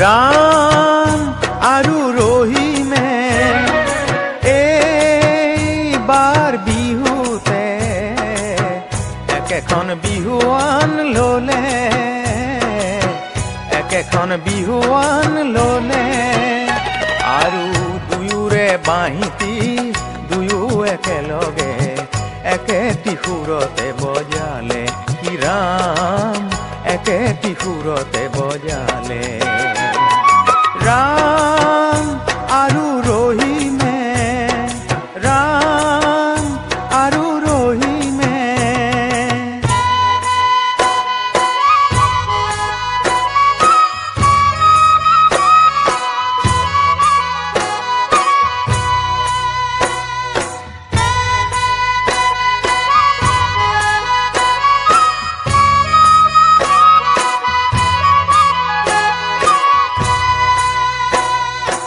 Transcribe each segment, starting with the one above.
राम आरु रहीमे एबार बिहुते एकेখন बिहुआन लले एकेখন बिहुआन लले आरु दुयोरे बाहिती दुयो एकेलगे एकेटी सुरते बजाले कि राम एकेटी सुरते बजाले राम आरु रहीमे राम आरु रहीमे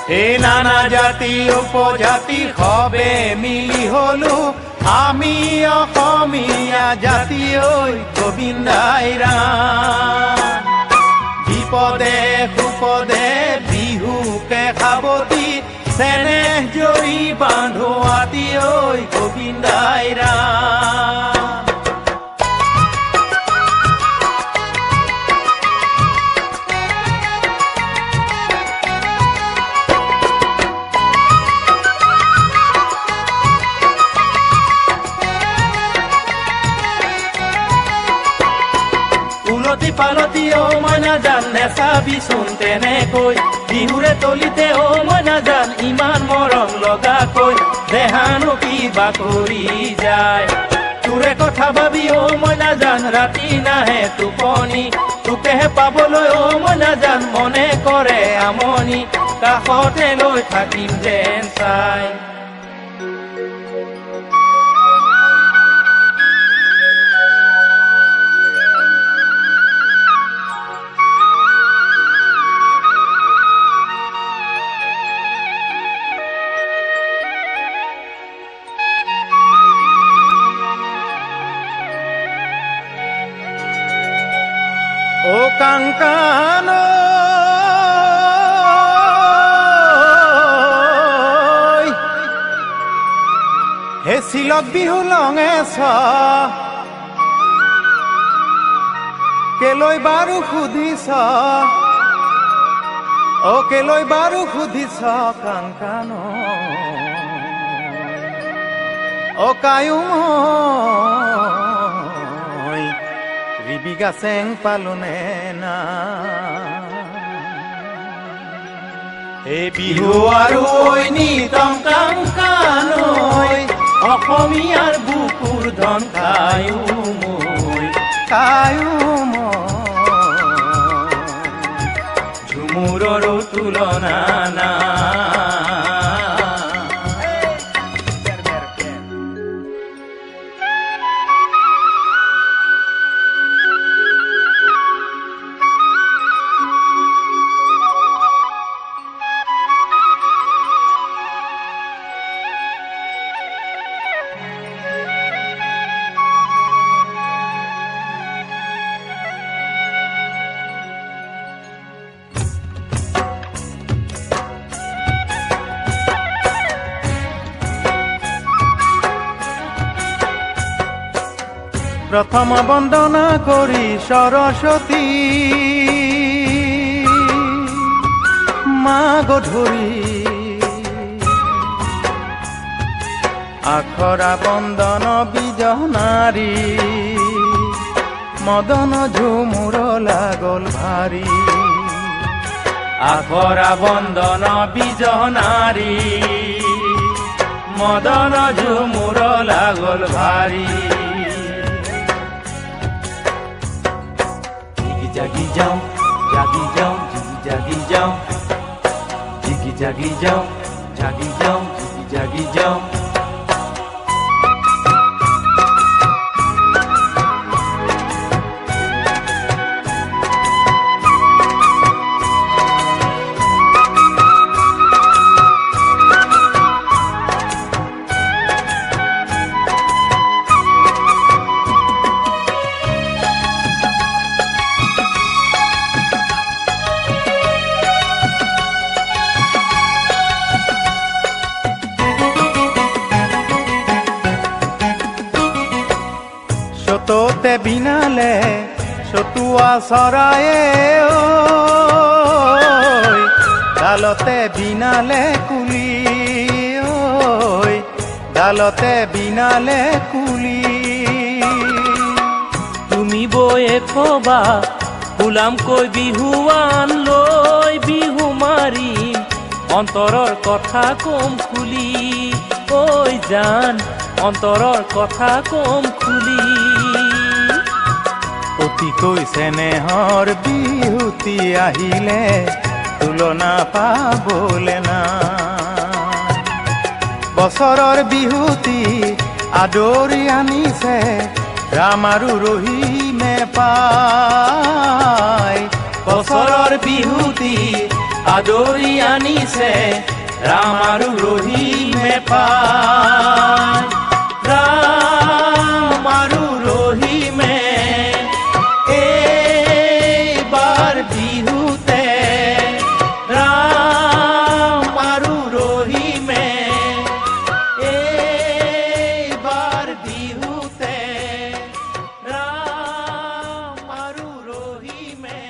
हे नाना जाति उपजाति हबे मिली हलु आमी अखमिया जाति ओई गोविंदाई राम विपदे सुपदे बिहुके खाबती सेनेह जरी बांधो आति ओई गोविंदाई राम पालती ओ मना जान नेसाबी सुनते ने कोई बिहुरे तलिते ओ मना जान इमान मरम लगा कोई देहानो की बाकरी जाए तुरे कथा भाबी ओ मना जान राती नाहे टुपनी तुके पाबलो ओ मना जान मने करे आमनी काखते लई থাকিম जेन चाय ओ कांकानो हे सिलक बिहु लंगे केलय बारू खुदिस ओ केलय बारू खुदिस कांकानो ओ कायुम रिबिगा सेंग पालुने ना हे बिहु आरु ओइनी तंकां कानय अखमियार बुकुर धन कायुमय झुमुरर तुलना ना प्रथम वंदना करी सरस्वती माँ गधुरी आखरा वंदन बीज नारी मदन झुमुर लागल भारी आखरा वंदन बीज नारी মদন ঝুমুর লাগল ভারী জিগি জাগি যাও জাগি যাও জিগি জাগি যাও জিগি জাগি যাও জাগি যাও জিগি জাগি যাও সততে বিনালে সতুয়া চৰায়ে ডালতে বিনালে কুলি ডালতে বিনালে কুলি তুমি বয়ে কবা গোলামকৈ বিহুৱান লৈ বিহু মাৰিম অন্তৰৰ কথা কম খুলি ঐ জান অন্তৰৰ কথা কম খুলি অতিকৈ চেনেহৰ বিহুতি আহিলে তুলনা পাবলে না বছৰৰ বিহুতি আদৰি আনিছে ৰাম আৰু ৰহিমে পাই বছৰৰ বিহুতি আদৰি আনিছে ৰাম আৰু ৰহিমে পাই ৰাম আৰু ৰহিমে এইবাৰ বিহুতে ৰাম আৰু ৰহিমে এইবাৰ বিহুতে ৰাম আৰু ৰহিমে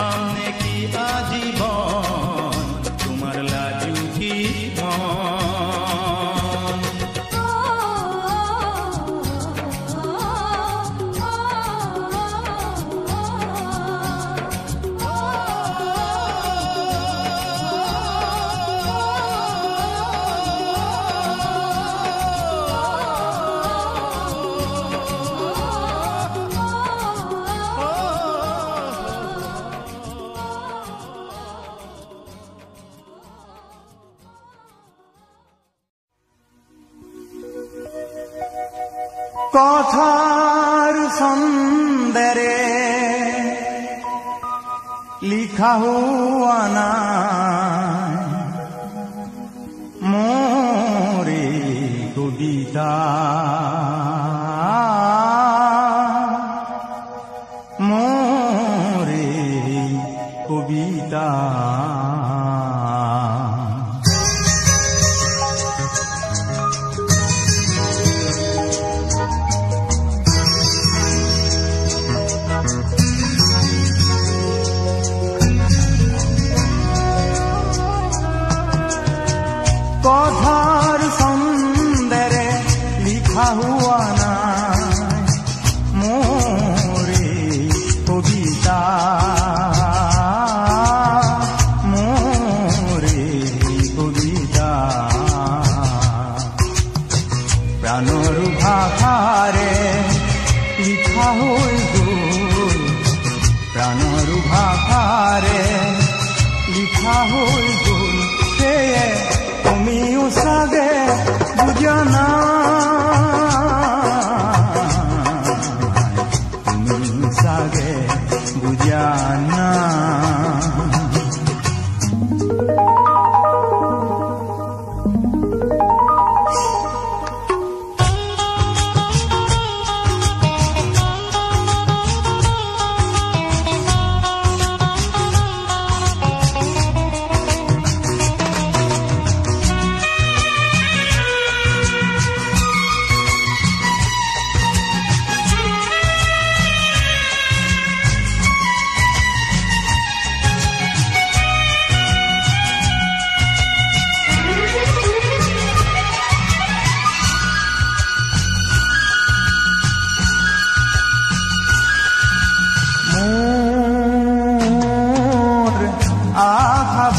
পাম নেকি আজীবন তোমাৰ লাজুকী কথার ছন্দেরে লিখা হুয়া নাই মোরে কবিতা মোরে কবিতা কথার ছন্দেরে লিখা হুয়া নাই মোরে কবিতা মোরে কবিতা প্রাণর ভাষারে লিখা হৈ গল প্রাণর ভাষারে লিখা হৈ গল সেয়ে তুমিও চাগে বুজা নাই তুমিও চাগে বুজা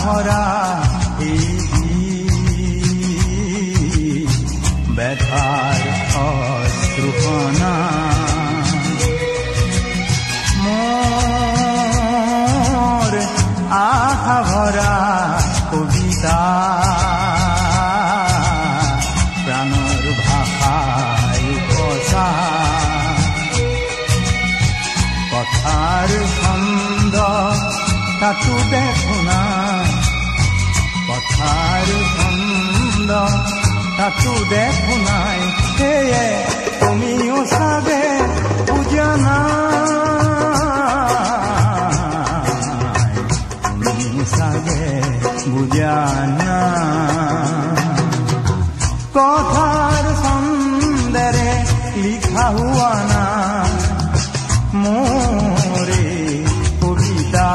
ভরা ব্যথার অশ্রুকণা মোর আশা ভরা কবিতা প্রাণর ভাষায় উপসা কথার ছন্দ তাতো দেখো না কথার ছন্দ তাতো দেখো নাই সেয়ে তুমিও চাগে বুজা নাই তুমিও চাগে বুজা নাই কথার ছন্দেরে লিখা হুয়া না মোরে কবিতা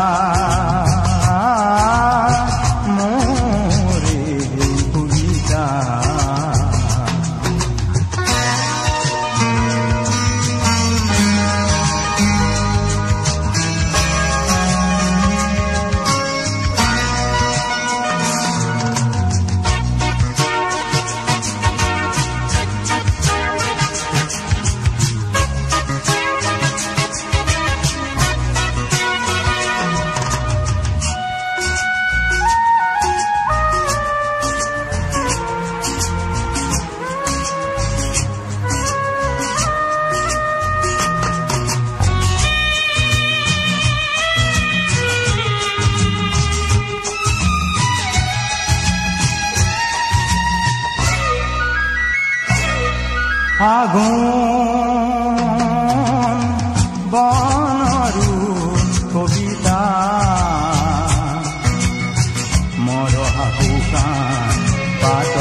মোরে কবিতা আগুন বনৰু কবিতা মৰহা শুকান পাত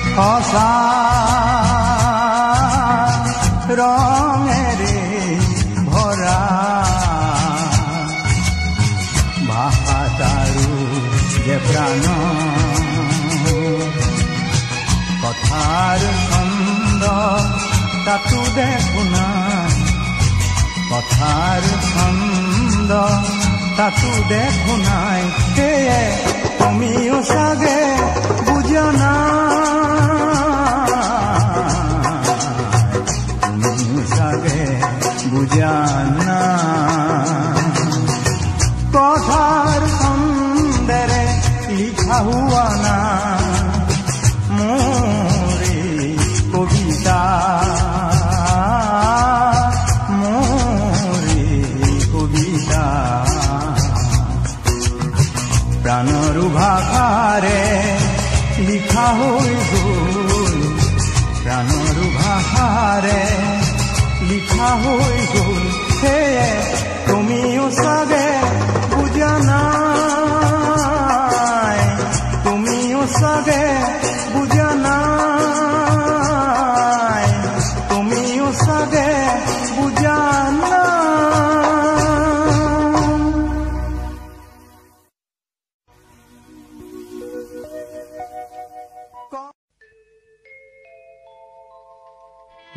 সঁচা ৰঙেৰে ভৰা প্ৰাণ কথাৰ ছন্দ তাতো দেখো নাই কথাৰ ছন্দ তাতো দেখো নাই সেয়ে তুমিও চাগে বুজা নাই তুমিও চাগে বুজা নাই কথাৰ ছন্দেৰে লিখা হোৱা নাই মোৰে কবিতা প্ৰাণৰো ভাষাৰে লিখা হৈ গ'ল প্ৰাণৰো ভাষাৰে লিখা হৈ গ'ল সেয়ে তুমিও চাগে বুজা নাই তুমিও চাগে বুজা নাই তুমিও চাগে বুজা নাই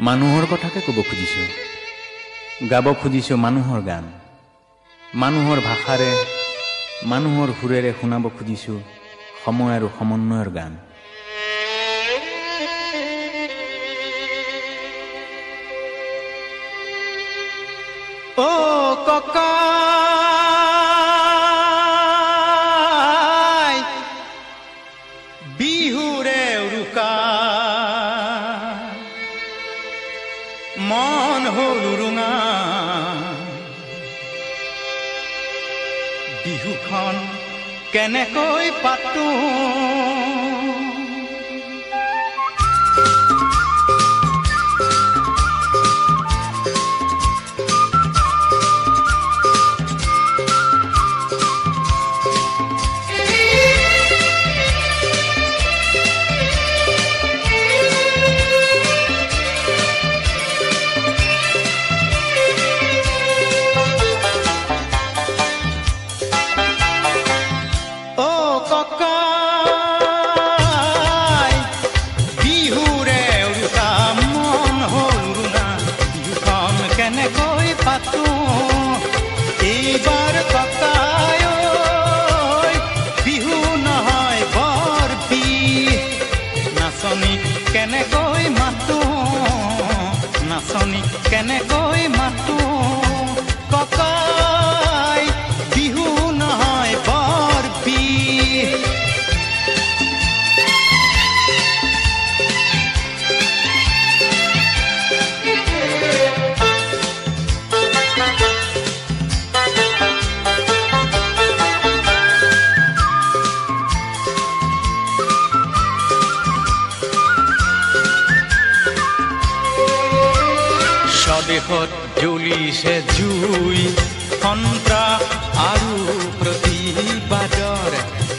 মানুহৰ কথাকে ক'ব খুজিছোঁ গাব খুজিছোঁ মানুহৰ গান মানুহৰ ভাষাৰে মানুহৰ সুৰেৰে শুনাব খুজিছোঁ সময় আৰু সমন্বয়ৰ গান ও ককাই বিহুৰে উৰুকা মন হ'ল উৰুঙা বিহুখন কেনেকৈ পাতো কেনেকৈ মাতো ককাই বিহু নহয় বৰ বিহ স্বদেশত জ্বলিছে জুই সন্ত্ৰাস আৰু প্ৰতিবাদৰ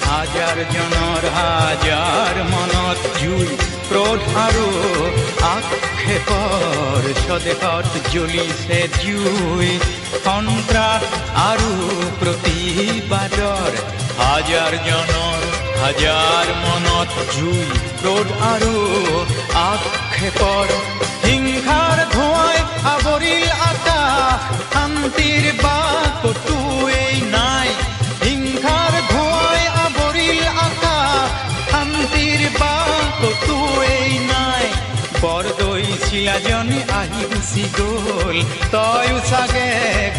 হাজাৰজনৰ হাজাৰ মনত জুই ক্ৰোধ আৰু আক্ষেপৰ স্বদেশত জ্বলিছে জুই সন্ত্ৰাস আৰু প্ৰতিবাদৰ হাজাৰজনৰ হাজাৰ মনত জুই ক্ৰোধ আৰু আক্ষেপৰ হিংসাৰ ধোঁৱাই আৱৰিল আকাশ শান্তিৰ বাকটোৱেই নাই হিংসাৰ ধোঁৱাই আৱৰিল আকাশ শান্তিৰ বাকটোৱেই নাই বৰদৈ চিলাজনী আহি গুচি গ'ল তয়ো চাগে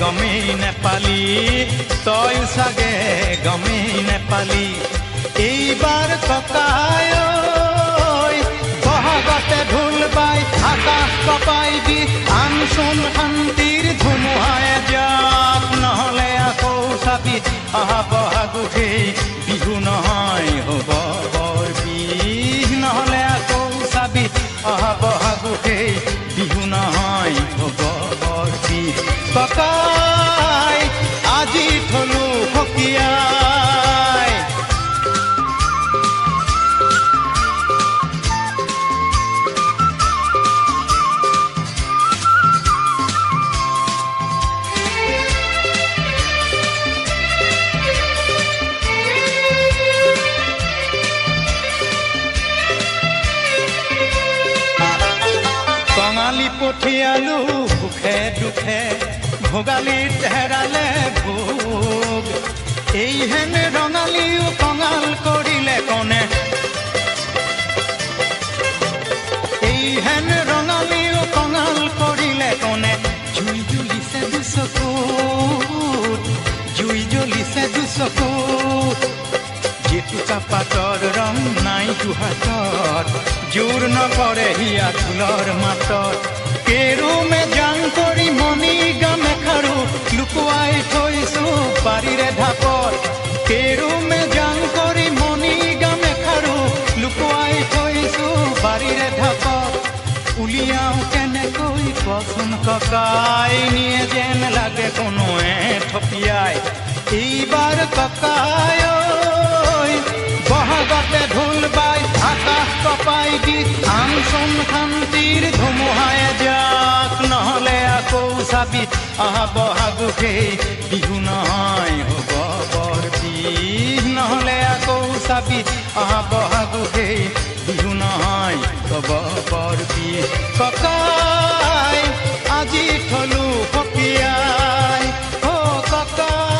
গমেই নেপালি তয়ো চাগে গমেই নেপালি এইবাৰ ককাই বহাগতে ঢোল বাই আকাশ কপাই দি আনচোন শান্তিৰ ধুমুহাই যাক নহ'লে আকৌ চাবি অহা বহাগতেই বিহু নহয় হ'ব বৰ বিহ নহ'লে আকৌ চাবি অহা বহাগতেই বিহু নহয় হ'ব বৰ বিহ ককাই আজি থলো সকিয়াই পঠিয়ালো সুখে দুখে ভোগালী হেৰালে ভোগ এই হেন ৰঙালীও কঙাল কৰিলে কনে এই হেন ৰঙালীও কঙাল কৰিলে কনে জুই জ্বলিছে দুচকুত জুই জ্বলিছে দুচকুত জেতুকা পাতৰ ৰং নাই দুহাতত জোৰ নকৰে হিয়া ঢোলৰ মাতত কেৰুমে জাং কৰি মণি গামে খাৰু লুকুৱাই থৈছো বাৰীৰে ঢাপত কেৰুমে জাং কৰি মণি গামে খাৰু লুকুৱাই থৈছো বাৰীৰে ঢাপত উলিয়াও কেনেকৈ কচোন ককাই নিয়ে যেন লাগে কোনোৱে থপিয়াই এইবাৰ ককাই বহাগতে ঢোল বাই আকাশ কপাই দি আমচোন শান্তিৰ ধুমুহাই যাক নহ'লে আকৌ চাবি আহা বহাগেই বিহু নহয় হ'ব বৰ বিহ নহ'লে আকৌ চাবি আহা বহাগেই বিহু নহয় হ'ব বৰ বিহ ককাই আজি থলো সপিয়াই অ' ককাই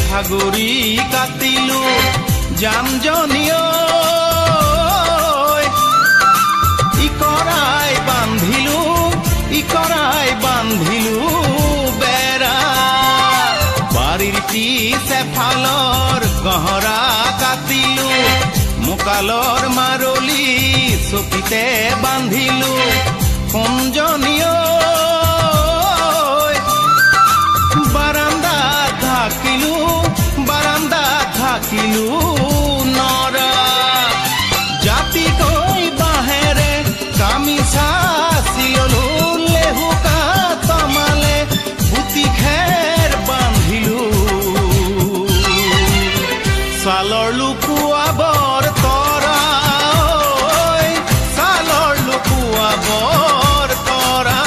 সাগৰী কাটিলো জামজনীয় ইকৰাই বান্ধিলো বেৰা বাৰীৰ পিছেফালৰ গহৰা কাটিলো মোকালৰ মাৰলি চকিতে বান্ধিলো কোনজনীয় বাৰান্দাত থাকিলো নৰা জাতিকৈ বাহেৰে গামিছা চিললো লেহুকা তমালে বুটি খেৰ বান্ধিলো ছালৰ লুকুৱাবৰ তৰা ছালৰ লুকুৱাবৰ তৰা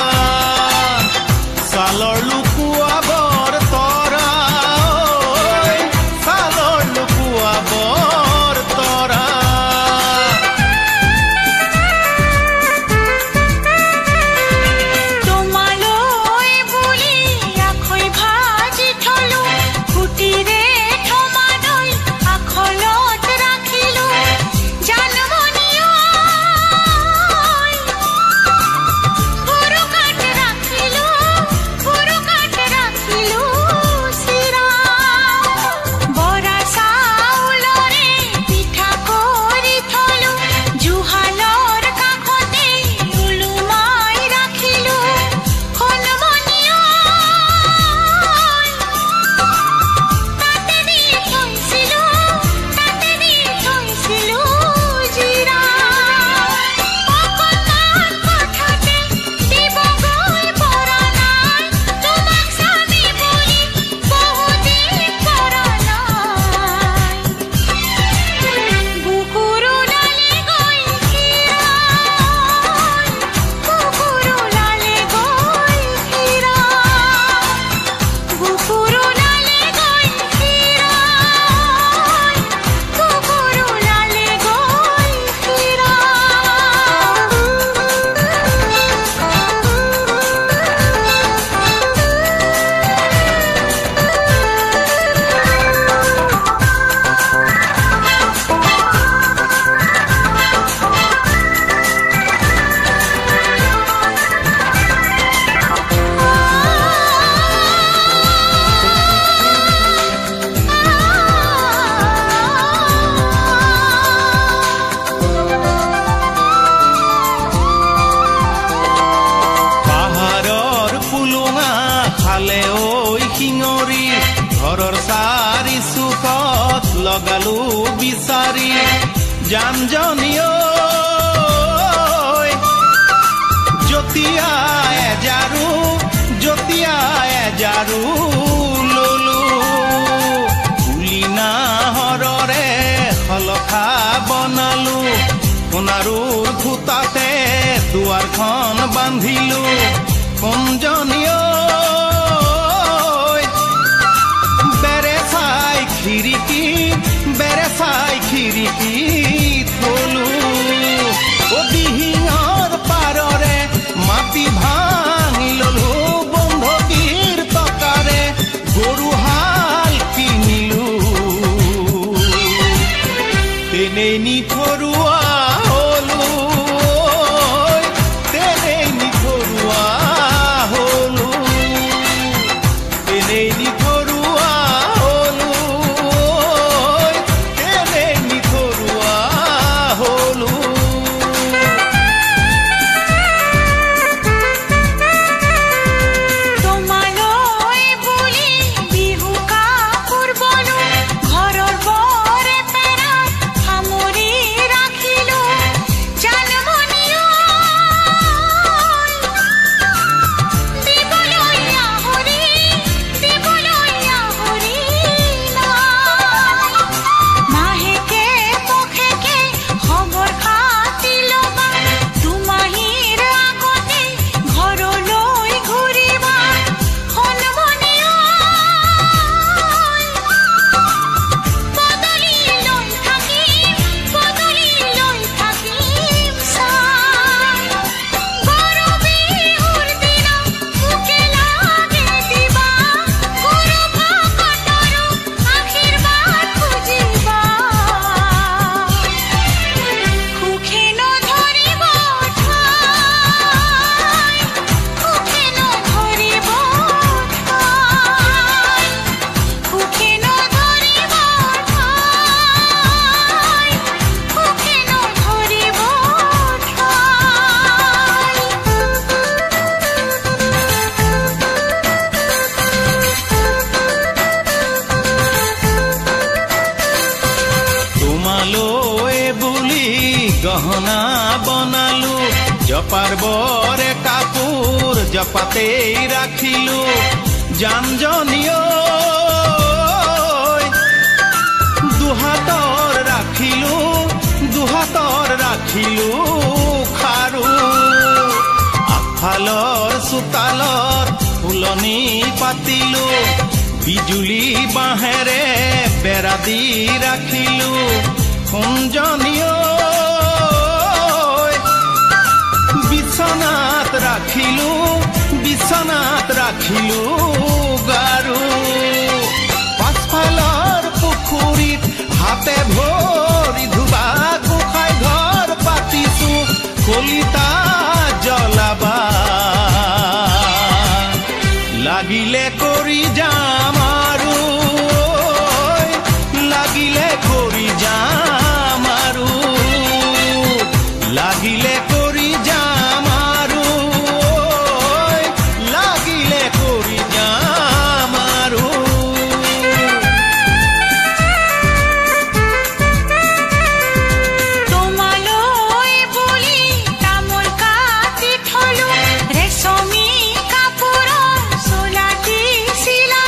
লগালো বিচাৰি জানজনী জতিয়া এজাৰু ললো কুলি নাহৰৰে খলখা বনালো সোণাৰুৰ খুটাতে দুৱাৰখন বান্ধিলো কোনজনী বেৰে চাই খিৰিকী থলো দিহিঙৰ পাৰৰে মাটি ভাঙি ললো বন্ধকীৰ টকাৰে গৰু হাল কিনিলো তেনেই নিথৰুৱা হলো তেনেই নিথৰুৱা হলো তেনেই নিথৰুৱা হলো তেনেই নিথৰুৱা হলো গহনা বনালো জপাৰ বৰে কাপোৰ জপাতেই ৰাখিলো জানজনী দুহাতৰ ৰাখিলো খাৰু আগফালৰ চোতালত ফুলনি পাতিলো বিজুলী বাঁহেৰে বেৰা দি ৰাখিলো কোনজনী বিছনাত ৰাখিলো গাৰু পাছফালৰ পুখুৰীত হাতে ভৰি ধুবা গোসাঁই ঘৰ পাতিছো কলিতা জ্বলাবা লাগিলে কৰি যাম আৰু লাগিলে কৰি যাম আৰু লাগিলে কৰি যাম কাপোৰৰ চোলাটি চিলা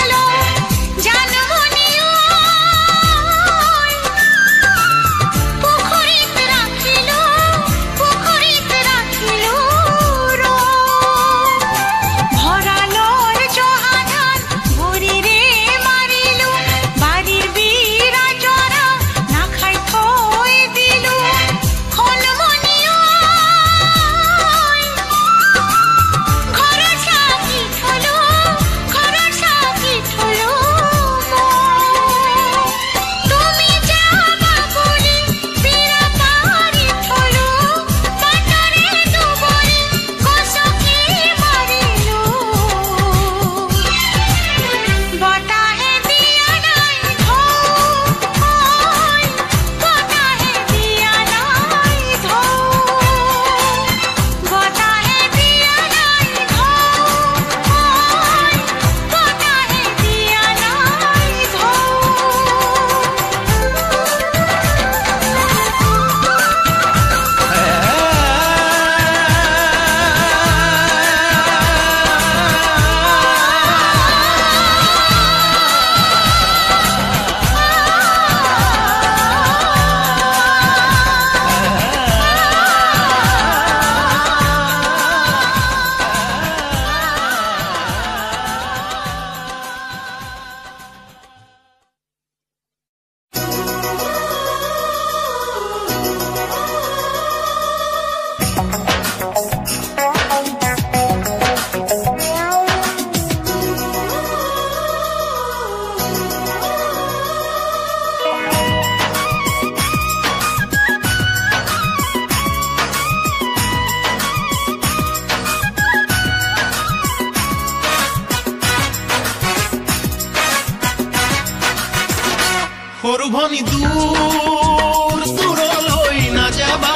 সৰু ভনী দূৰ দূৰলৈ নাযাবা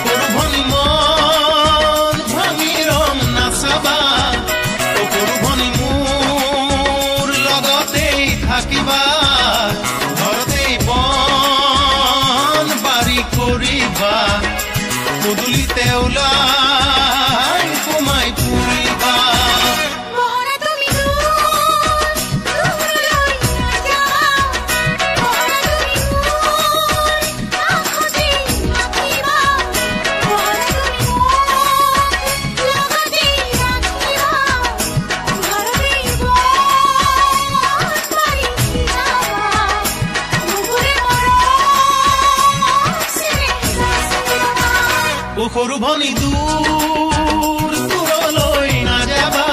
সৰু ভনী মন ভাঙি ৰং নাচাবা সৰু ভনী মোৰ লগতেই থাকিবা ঘৰতেই বন বাৰী কৰিবা পদূলিতে ওলাই সোমাই ফুৰিবা সৰু ভনী দূৰ দূৰলৈ নাযাবা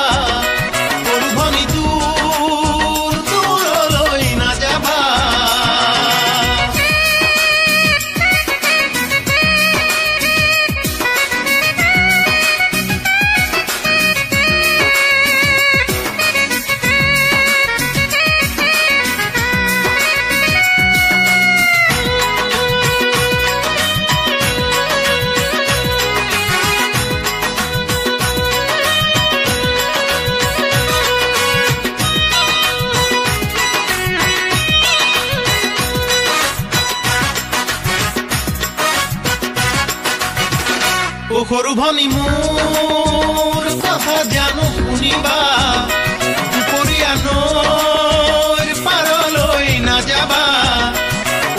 সৰু ভনী দূৰ দূৰলৈ নাযাবা সৰু ভনী মোৰ কথা জানো শুনিবা দুপৰীয়া নৈৰ পাৰলৈ নাযাবা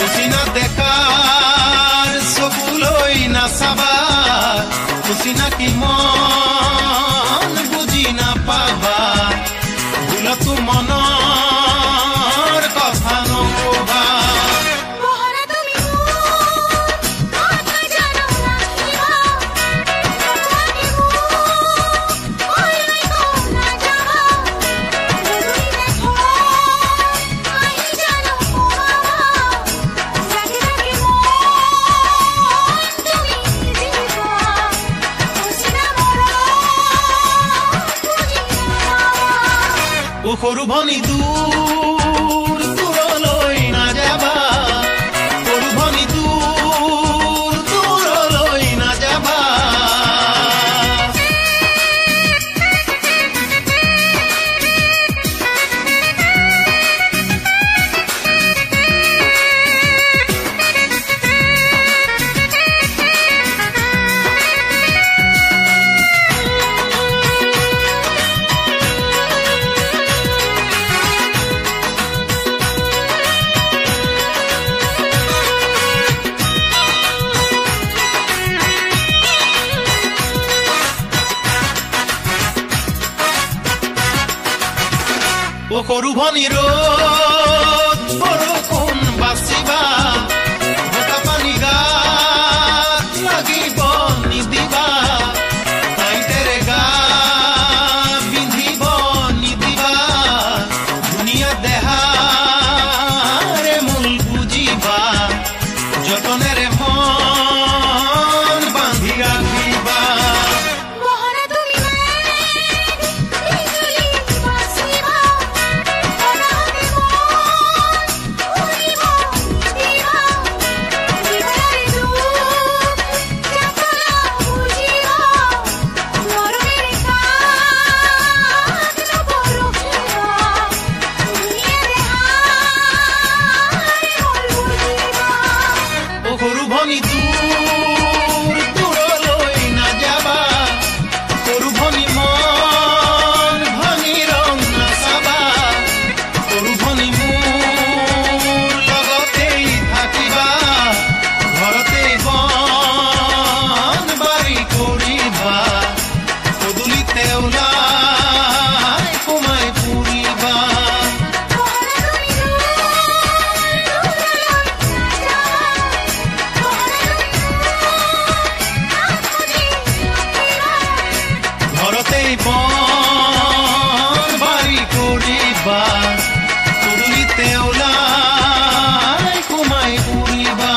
অচিনা দেখাৰ চকুলৈ নাচাবা অচিনাকি মন বুজি নাপাবা ভুলতো মনৰ কথা নকবা সৰু ভনী দূৰ দূৰলৈ নাযাবা সৰু ভনী দূৰ দূৰলৈ নাযাবা সৰু ভনী ৰ'দ বৰষুণ বাচিবা বোকা পানী গাত লাগিব নিদিবা টাইটেৰে গা বিন্ধিব নিদিবা ধুনীয়া দেহাৰে মূল বুজিবা যতনেৰে মন বান্ধি ৰাখিবা সৰু ভনী দূৰ দূৰলৈ নাযাবা সৰু ভনী মন ভাঙি ৰং নাচাবা সৰু ভনী মোৰ লগতেই থাকিবা ঘৰতেই বন বাৰী কৰিবা পদূলিতে ওলাই সোমাই ফুৰিবা ঘৰতেই বন বাৰী কৰিবা পদূলিতে ওলাই সোমাই ফুৰিবা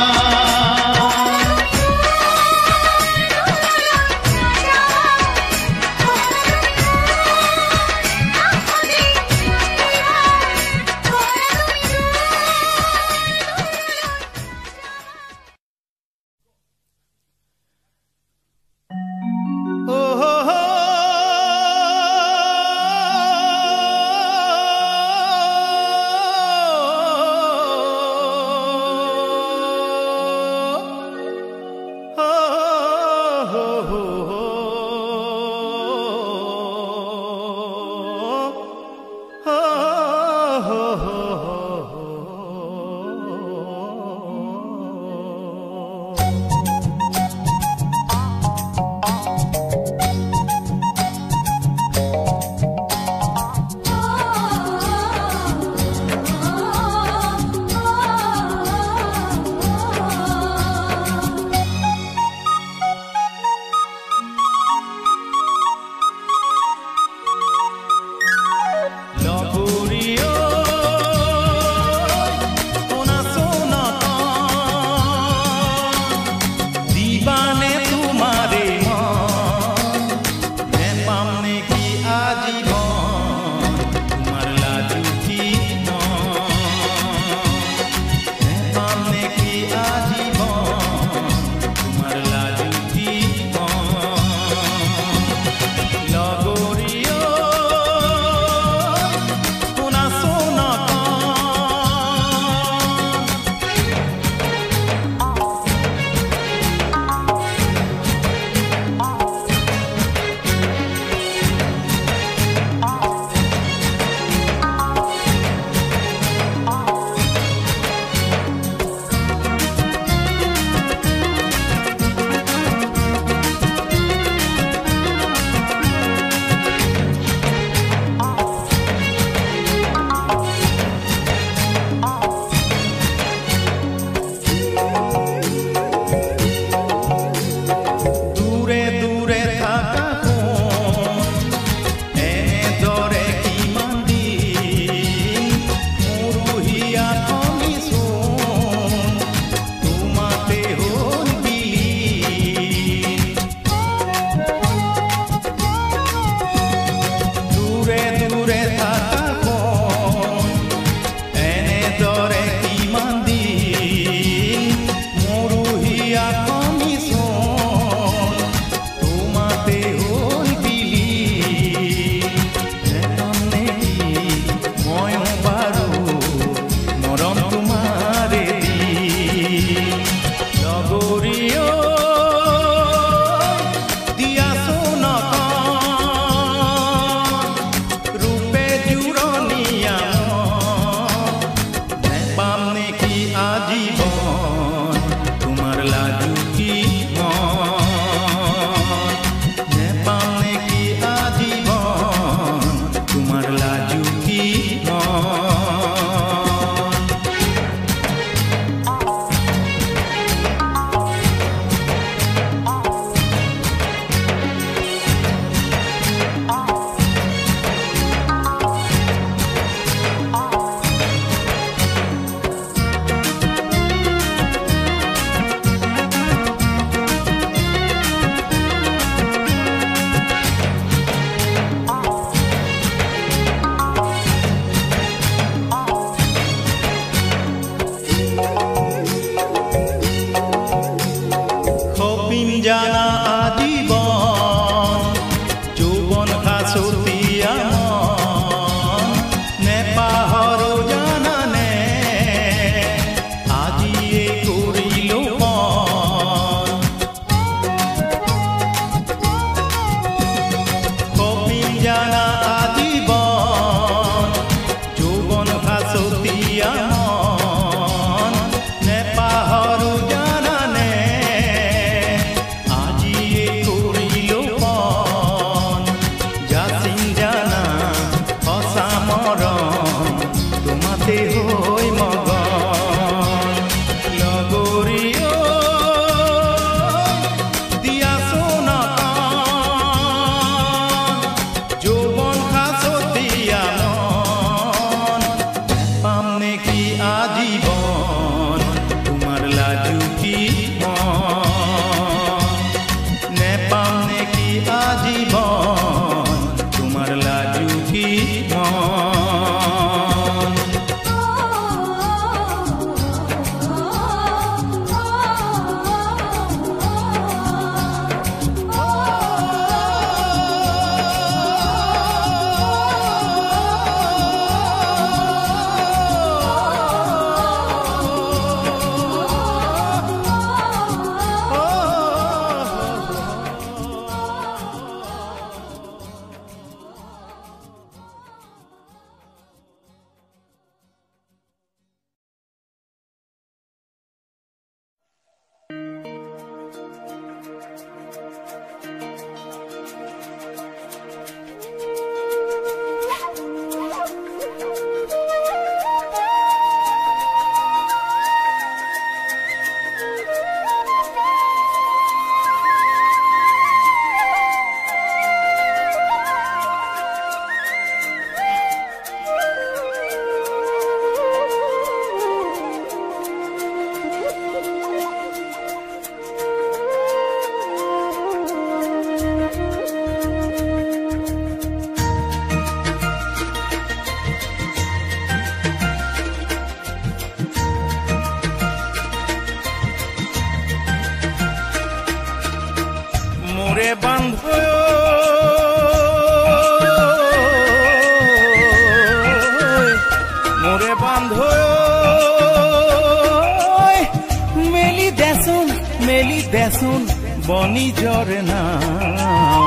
দেচোন বনিজৰ নাম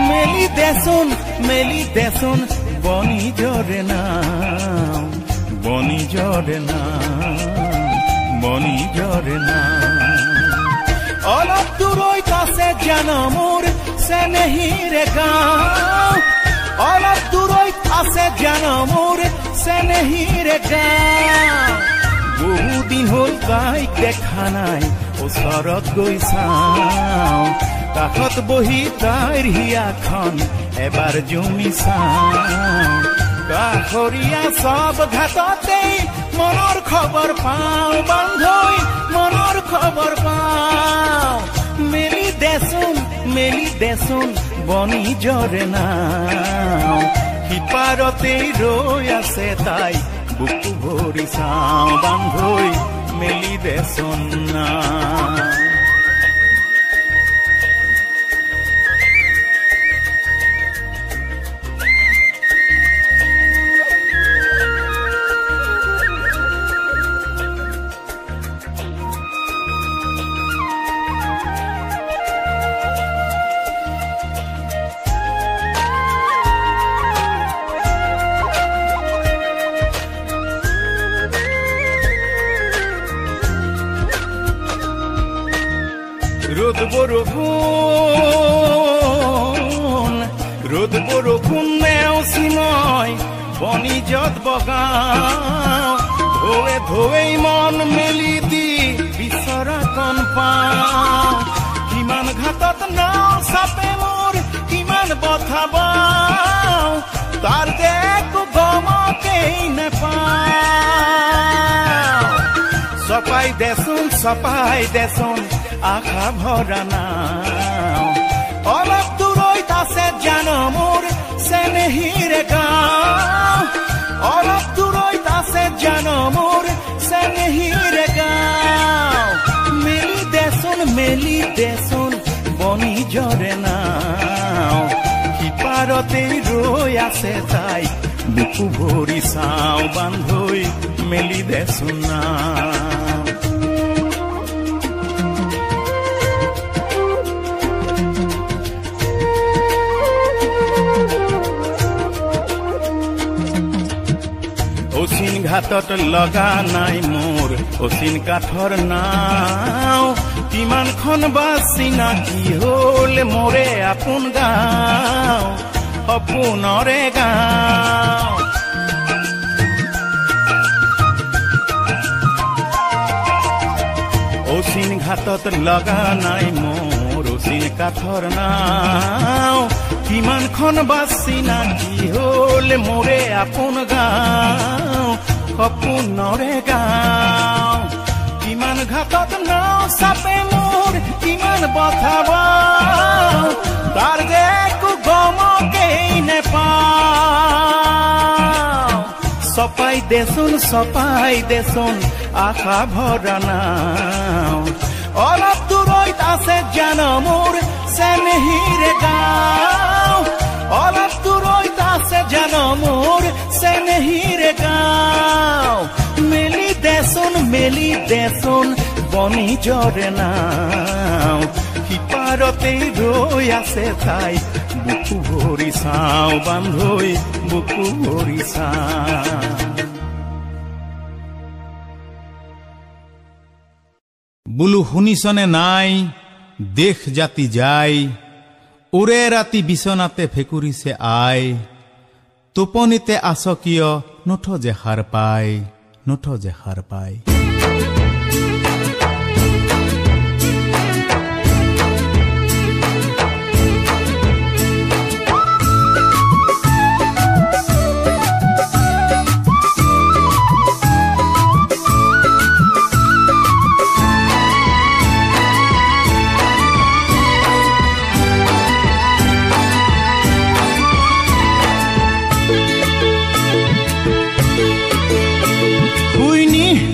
মেলি দেচোন বনিজৰ নাম অলপ দূৰৈত আছে জানো মোৰ চেনেহীৰে গাঁও অলপ দূৰৈত আছে জানো মোৰ চেনেহীৰে গাঁও বহুদিন হ'ল তাইক দেখা নাই ওচৰত গৈ চাওঁ কাষত বহি তাইৰ হিয়াখন এবাৰ জুমি চাওঁ কাষৰীয়া চব ঘাটতেই মনৰ খবৰ পাওঁ বান্ধৈ মনৰ খবৰ পাওঁ মেলি দেচোন বনিজৰ নাম সিপাৰতেই ৰৈ আছে তাই বুকু ভৰি চাওঁ বান্ধৈ মেলি দেচোন নাম ৰোদ বৰষুণ নেওচি মই বনিজত বগাওঁ ঢৌৱে মন মেলি দি বিচৰা কণ পাওঁ কিমান ঘাটত নাও চাপে মোৰ কিমান বঠা বাওঁ তাৰ যে একো গমকেই নেপাওঁ চপাই দেচোন আশা ভৰা নাও অলপ দূৰৈত আছে জানো মোৰ চেনেহীৰে গাঁও অলপ দূৰৈত আছে জানো মোৰ চেনেহীৰে গাঁও মেলি দেচোন বনিজৰ নাও সিপাৰতেই ৰৈ আছে তাই বুকু ভৰি চাওঁ বান্ধৈ মেলি দেচোন নাও অচিন ঘাটত লগা নাই মোৰ অচিন কাঠৰ নাও কিমানখন বা চিনাকি হ'ল মোৰে আপোন গাঁও সপোনৰে গাঁও অচিন ঘাটত লগা নাই মোৰ অচিন কাঠৰ নাও কিমানখন বা চিনাকি হ'ল মোৰে আপোন গাঁও সপোনৰে গাঁও কিমান ঘাটত নাও চাপে মোৰ কিমান বঠা বাওঁ তাৰ যে একো গমকেই নেপাওঁ চপাই দেচোন আশা ভৰা নাও অলপ দূৰৈত আছে জানো মোৰ চেনেহীৰে গাঁও অলপ দূৰৈত আছে জানো মোৰ চেনেহীৰে গাঁও মেলি দেচোন বনিজৰ নাও সিপাৰতেই ৰৈ আছে তাই বুকু ভৰি চাওঁ বান্ধৈ বুকু ভৰি চাওঁ বোলো শুনিছনে নাই দেশ জাতি যায় ওৰে ৰাতি বিচনাতে ফেকুৰিছে আই টোপনিতে আছ কিয় নুঠ যে সাৰ পায়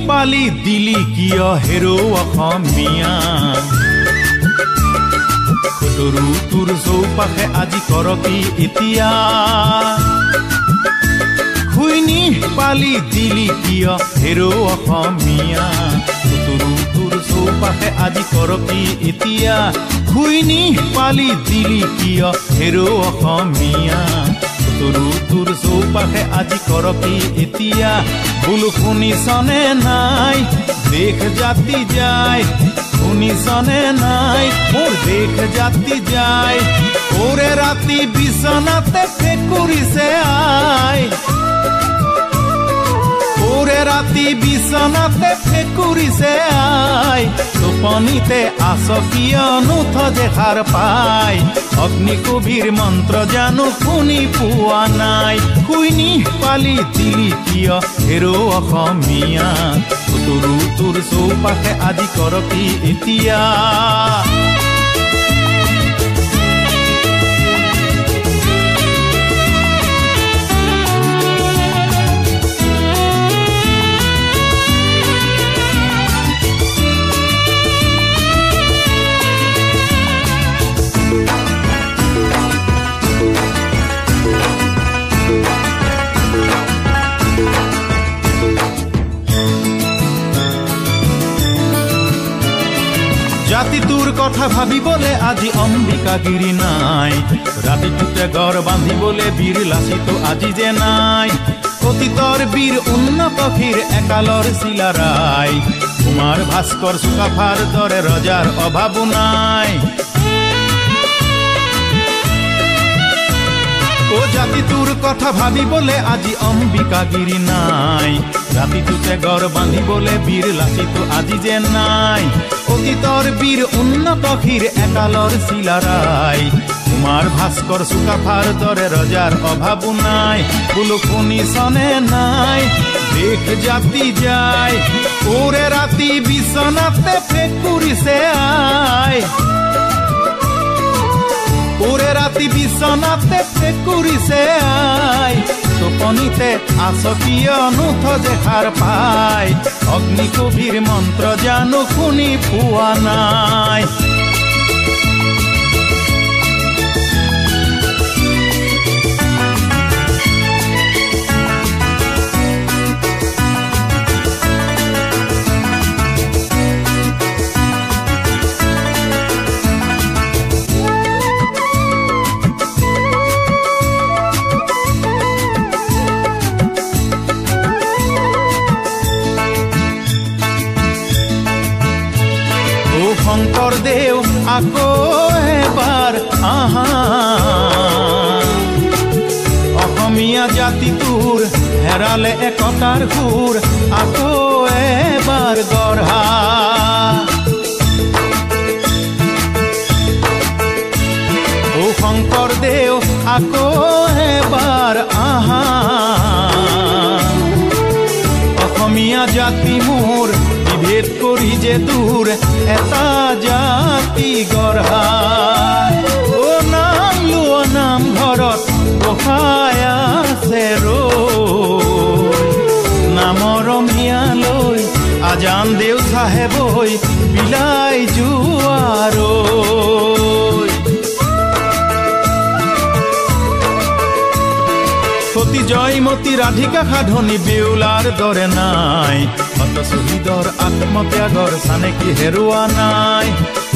পালি দিলি কিয় হেৰো অসমীয়া খুতৰু তোৰ চৌপাশে আজি কৰকি এতিয়া খুইনি পালি দিলি কিয় হেৰো অসমীয়া খুতৰু তোৰ চৌপাশে চৌপাশে আজি কৰ কি এতিয়া খুইনি পালি দিলি কিয় হেৰো অসমীয়া তৰু তোৰ চৌপাশে আজি কৰ কি এতিয়া বোলো শুনিছনে নাই দেশ জাতি যায় শুনিছনে নাই মোৰ দেশ জাতি যায় ওৰে ৰাতি বিছনাতে ফেকুৰিছে আই ওৰে ৰাতি বিছনাতে ফেকুৰিছে আই টোপনিতে আছ কিয়নো থজে সাৰ পাই অগ্নি কবিৰ মন্ত্ৰ জানো শুনি পোৱা নাই শুইনি পালি দিলি কিয় হেৰো অসমীয়া তৰু তোৰ চৌপাশে আজি কৰ কি এতিয়া জাতি তোৰ কথা ভাবিবলে আজি অম্বিকাগিৰি নাই ৰাতিটোতে ঘৰ বান্ধিবলে বীৰ লাচিত আজি যে নাই অতীতৰ বীৰ উন্নত ফিৰ একালৰ চিলাৰাই কুমাৰ ভাস্কৰ চুকাফাৰ দৰে ৰজাৰ অভাৱো নাই ও জাতি তোৰ কথা ভাবিবলে আজি অম্বিকাগিৰি নাই ৰাতিটোতে ঘৰ বান্ধিবলে বীৰ লাচিত আজি যে নাই অতীতৰ বীৰ উন্নত ফিৰ একালৰ চিলাৰাই কুমাৰ ভাস্কৰ চুকাফাৰ দৰে ৰজাৰ অভাৱো নাই বোলো শুনিছনে নাই দেশ জাতি যায় ওৰে ৰাতি বিছনাতে ফেকুৰিছে আই ওৰে ৰাতি বিছনাতে ফেকুৰিছে আই টোপনিতে আছ কিয়নো থজে সাৰ পাই অগ্নি কবিৰ মন্ত্ৰ জানো শুনি পোৱা নাই শংকৰদেৱ আকৌ এবাৰ আহা অসমীয়া জাতি তোৰ হেৰালে একতাৰ সুৰ আকৌ এবাৰ গঢ়া ও শংকৰদেৱ আকৌ এবাৰ আহা অসমীয়া জাতি মোৰ বিভেদ কৰি যে দূৰ এটা জাতি গঢ়া ও নাম লোৱা নামঘৰত গোসাঁই আছে ৰৈ নামৰ মিয়ালৈ আজান দেও চাহেবৈ বিলাই যোৱাৰৈ সতী জয়মতী ৰাধিকা সাধনী বেউলাৰ দৰে নাই শত শ্বহীদৰ আত্মত্যাগৰ চানেকি হেৰুৱা নাই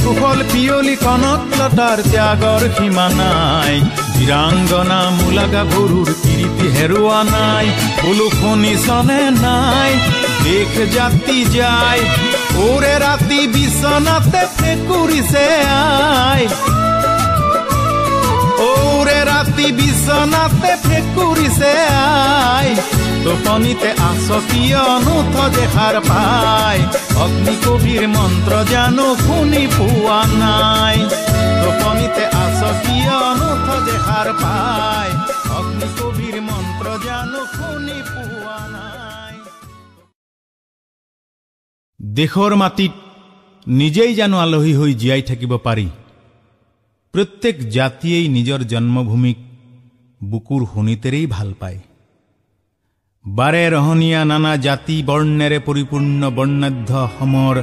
কুশল পিয়লি কনক লতাৰ ত্যাগৰ সীমা নাই বীৰাংগনা মূলা গাভৰুৰ কীৰ্তি হেৰুৱা নাই বোলো শুনিছনে নাই দেশ জাতি যায় ওৰে ৰাতি বিছনাতে ফেকুৰিছে আই ওৰে ৰাতি বিছনাতে ফেকুৰিছে আই টোপনিতে আছ কিয়নো থজে সাৰ পাই অগ্নি কবিৰ মন্ত্ৰ জানো শুনি পোৱা নাই টোপনিতে আছ কিয়নো থজে সাৰ পাই অগ্নি কবিৰ মন্ত্ৰ জানো শুনি পোৱা নাই দেশৰ মাটিত নিজেই জানো আলহী হৈ জীয়াই থাকিব পাৰি প্ৰত্যেক জাতিয়েই নিজৰ জন্মভূমিক বুকুৰ শুনিতেৰেই ভাল পায় বাৰে ৰহনীয়া নানা জাতি বৰ্ণেৰে পৰিপূৰ্ণ বৰ্ণাঢ্য অসমৰ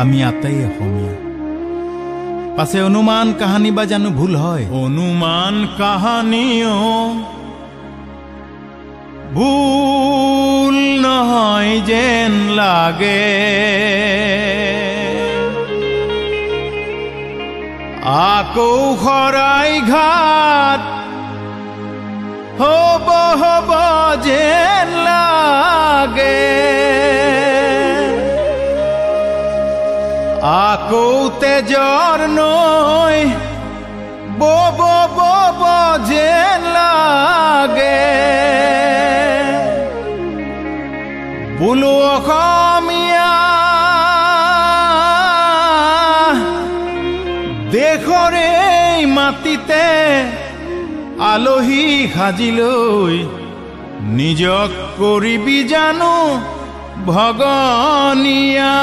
আমি আটাই অসমীয়া পাছে অনুমান কাহানী বা জানো ভুল হয় অনুমান কাহানীও ভুল নহয় যেন লাগে আকৌ শৰাই ঘাট হব হব যেন লাগে আকৌ তেজৰ নৈ বব বব যেন লাগে বোলো অসমীয়া দেশৰে মাটিতে আলহী সাজিলৈ নিজক কৰিবি জানো ভগনীয়া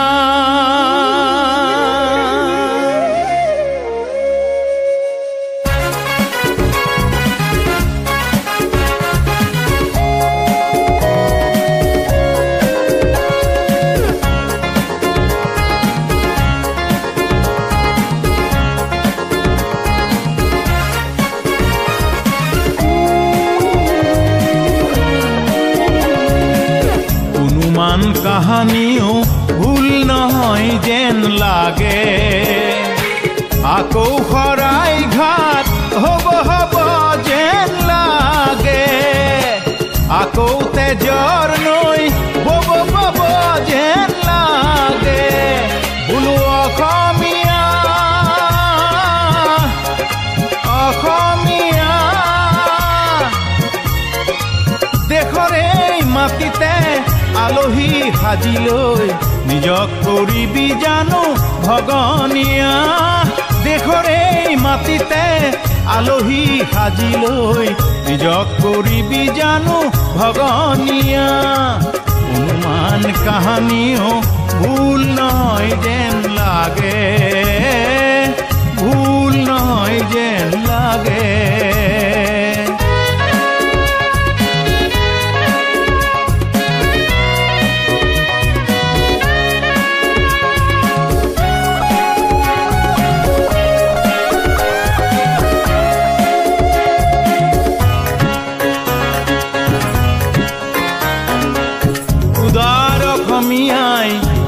কাহানিও ভুল নহয় যেন লাগে আকৌ শৰাই ঘাট হব হব যেন লাগে আকৌ তেজৰ নৈ বব বব যেন লাগে বোলো অসমীয়া অসমীয়া দেশৰে মাটিতে আলহী সাজিলৈ নিজক কৰিবি জানো ভগনীয়া দেশৰে মাটিতে আলহী সাজিলৈ নিজক কৰিবি জানো ভগনীয়া অনুমান কাহানিও ভুল নহয় যেন লাগে ভুল নহয় যেন লাগে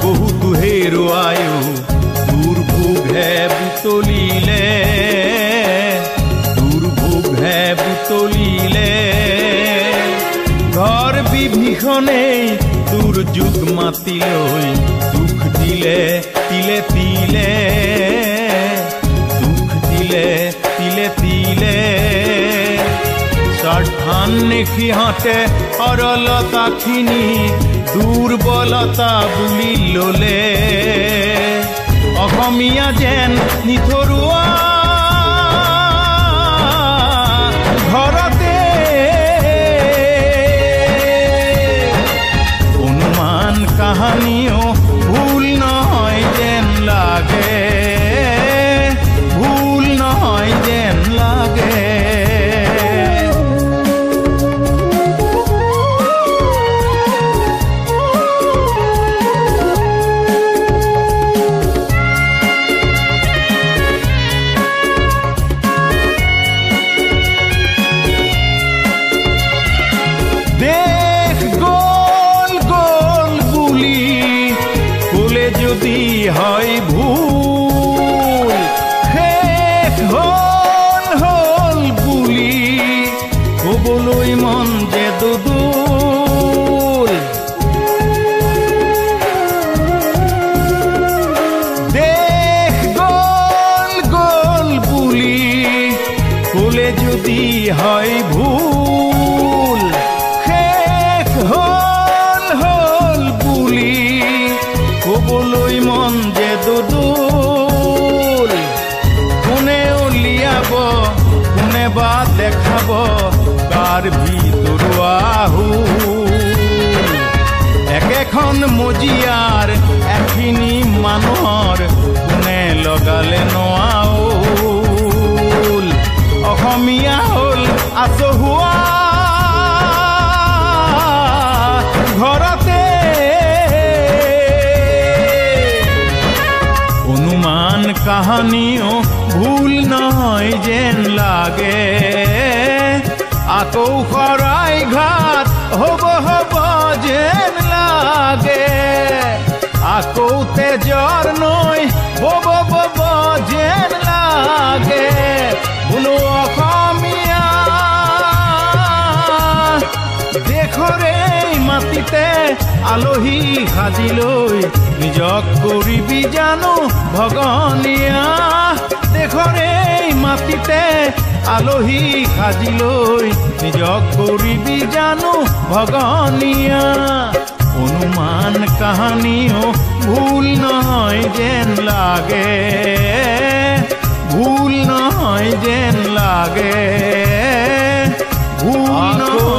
বহুতো হেৰুৱায়ো দুৰ্ভোগে বুটলিলে ঘৰ বিভীষণেই দুৰ্যোগ মাতিলৈ দুখ দিলে তিলে তিলে দুখ দিলে তিলে তিলে স্বাৰ্থান্বে সিহঁতে সৰলতাখিনি দুৰ্বলতা বুলি ললে অসমীয়া যেন নিথৰুৱা ঘৰতে অনুমান কাহানিও ভুল নহয় যেন লাগে ভুল নহয় যেন লাগে যদি হয় ভুল শেষ হল হল বুলি কবলৈ মন যে দুদুল দেশ গল গল বুলি কলে যদি হয় ভুল শেষ হল হল বুলি কবলৈ মন যে দুদুল কোনে উলিয়াব কোনে বা দেখাব কাৰ ভিতৰুৱা হুল একেখন মজিয়াৰ এখিনি মানুহৰ কোনে লগালে নোৱাউল অসমীয়া হ'ল আচহুৱা ঘৰতে অনুমান কাহানিও ভুল নহয় যেন লাগে আকৌ শৰাই ঘাট হব হব যেন লাগে আকৌ তেজৰ নৈ বব বব যেন লাগে দেশৰে মাটিতে আলহী সাজি লৈ নিজক কৰিবি জানো ভগনীয়া দেশৰে মাটিতে আলহী সাজি লৈ নিজক কৰিবি জানো ভগনীয়া অনুমান কাহানিও ভুল নহয় যেন লাগে ভুল নহয় যেন লাগে ভুল নহয়